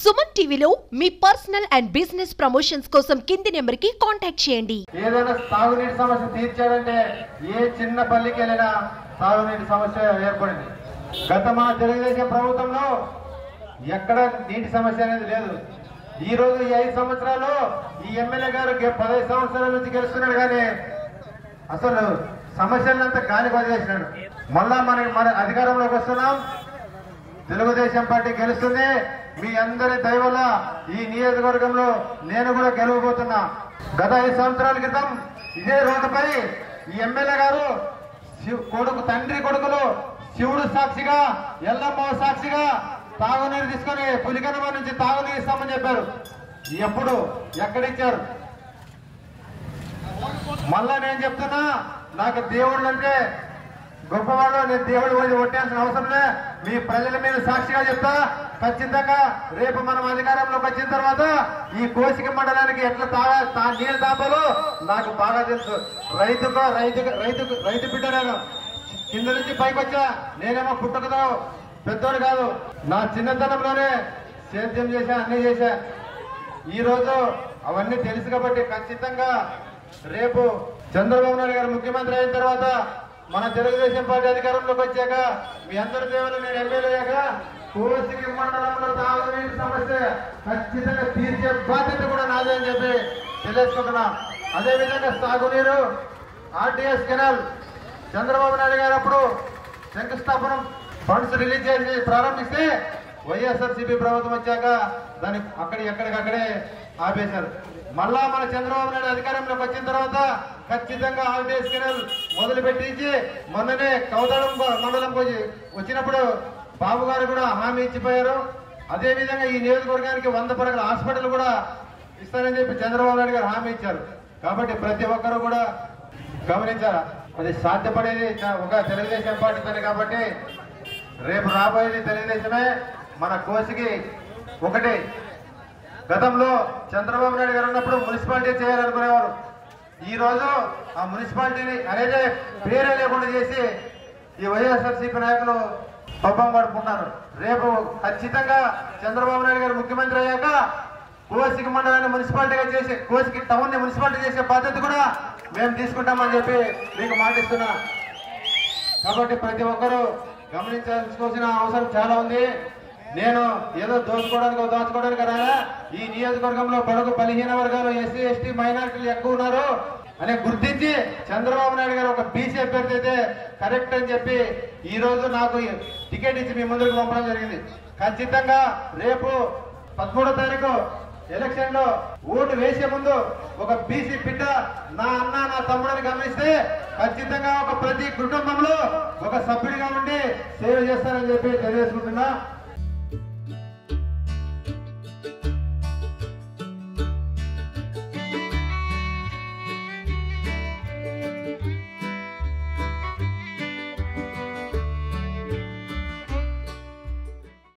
సుమన్ టీవీలో మీ personal and business promotions కోసం కింది నెంబర్ కి కాంటాక్ట్ చేయండి. ఏదైనా తాగునీటి సమస్య తీర్చాలంటే ఏ చిన్న పల్లికి వెళ్ళినా తాగునీటి సమస్య ఏర్పడింది. గత మా తెలుగుదేశం ప్రభుత్వంలో ఎక్కడ నీటి సమస్య అనేది లేదు. ఈ రోజు ఈ 5 సంవత్సరాలు ఈ ఎమ్మెల్యే గారు 15 సంవత్సరాల నుంచి గెలుస్తున్నాడు, కానీ అసలు సమస్యలంతా గాలి వదిలేసినాడు. మళ్ళా మన అధికారంలోకి వస్తున్నాం, తెలుగుదేశం పార్టీ గెలుస్తుంది. మీ అందరి దయ వల్ల ఈ నియోజకవర్గంలో నేను కూడా గెలవబోతున్నా. గత 5 సంవత్సరాల క్రితం ఇదే రోడ్డుపై ఈ ఎమ్మెల్యే గారు తండ్రి కొడుకులు శివుడు సాక్షిగా ఎల్లమ్మ సాక్షిగా తాగునీరు తీసుకొని పులికనమ నుంచి తాగునీరు ఇస్తామని చెప్పారు. ఎప్పుడు ఎక్కడిచ్చారు? మళ్ళా నేను చెప్తున్నా, నాకు దేవుళ్ళు అంటే గొప్పవాళ్ళు, నేను దేవుడు కొట్టాల్సిన అవసరం లే. మీ ప్రజల మీద సాక్షిగా చెప్తా, ఖచ్చితంగా రేపు మనం అధికారంలోకి వచ్చిన తర్వాత ఈ కోసిక మండలానికి ఎట్లా నీళ్ళు తాపాలో నాకు బాగా తెలుసు. రైతు బిడ్డ నేను, కింద నుంచి పైకి వచ్చా. నేనేమో పుట్టుకతో పెద్దోడు కాదు, నా చిన్నతనంలోనే సేద్యం చేశా, అన్ని చేశా. ఈ రోజు అవన్నీ తెలుసు కాబట్టి ఖచ్చితంగా రేపు చంద్రబాబు నాయుడు గారు ముఖ్యమంత్రి అయిన తర్వాత మన తెలుగుదేశం పార్టీ అధికారంలోకి వచ్చాక మీ అందరి దేవులు నేను ఎమ్మెల్యే అయ్యాక కోసిక మండలంలో తాగునీటి సమస్య ఖచ్చితంగా తీర్చే బాధ్యత కూడా నాదే అని చెప్పి తెలియజేసుకుంటున్నా. అదేవిధంగా సాగునీరు ఆర్టీఎస్ కెనాల్ చంద్రబాబు నాయుడు గారు అప్పుడు శంకుస్థాపనం ఫండ్స్ రిలీజ్ చేసి ప్రారంభిస్తే వైఎస్ఆర్సీపీ ప్రభుత్వం వచ్చాక దాన్ని ఎక్కడికక్కడే ఆపేశారు. మళ్ళా మన చంద్రబాబు నాయుడు అధికారంలోకి వచ్చిన తర్వాత ఖచ్చితంగా ఆర్టీఎస్ కెనాల్ మొదలు పెట్టించి మొన్ననే కౌదళం మండలం వచ్చినప్పుడు బాబు గారు కూడా హామీ ఇచ్చిపోయారు. అదేవిధంగా ఈ నియోజకవర్గానికి 100 పడకల హాస్పిటల్ కూడా ఇస్తారని చెప్పి చంద్రబాబు నాయుడు గారు హామీ ఇచ్చారు. కాబట్టి ప్రతి ఒక్కరూ కూడా గమనించాలి, అది సాధ్యపడేది ఒక తెలుగుదేశం పార్టీతోనే. కాబట్టి రేపు రాబోయేది తెలుగుదేశమే. మన కోసికి ఒకటి, గతంలో చంద్రబాబు నాయుడు గారు ఉన్నప్పుడు మున్సిపాలిటీ చేయాలనుకునేవారు. ఈ రోజు ఆ మున్సిపాలిటీని అనేది పేరే లేకుండా చేసి ఈ వైఎస్ఆర్సీపీ నాయకులు పబ్బం గడుపుకున్నారు. రేపు ఖచ్చితంగా చంద్రబాబు నాయుడు గారు ముఖ్యమంత్రి అయ్యాక కోసిక మండలాన్ని మున్సిపాలిటీగా చేసి కోసికి టౌన్ ని మున్సిపాలిటీ చేసే బాధ్యత కూడా మేము తీసుకుంటామని చెప్పి మీకు మాటిస్తున్నా. కాబట్టి ప్రతి ఒక్కరూ గమనించాల్సిన అవసరం చాలా ఉంది. నేను ఏదో దాచుకోవడానికి రాదా, ఈ నియోజకవర్గంలో బడుగు బలహీన వర్గాలు ఎస్సీ ఎస్టీ మైనారిటీలు ఎక్కువ ఉన్నారు అని గుర్తించి చంద్రబాబు నాయుడు గారు ఒక బీసీ అభ్యర్థి అయితే కరెక్ట్ అని చెప్పి ఈ రోజు నాకు టికెట్ ఇచ్చి మీ ముందుకు పంపడం జరిగింది. ఖచ్చితంగా రేపు 13వ తారీఖు ఎలక్షన్ లో ఓటు వేసే ముందు ఒక బీసీ బిడ్డ నా అన్న నా తమ్ముడని గమనిస్తే ఖచ్చితంగా ప్రతి కుటుంబంలో ఒక సభ్యుడిగా ఉండి సేవ చేస్తానని చెప్పి తెలియజేసుకుంటున్నా.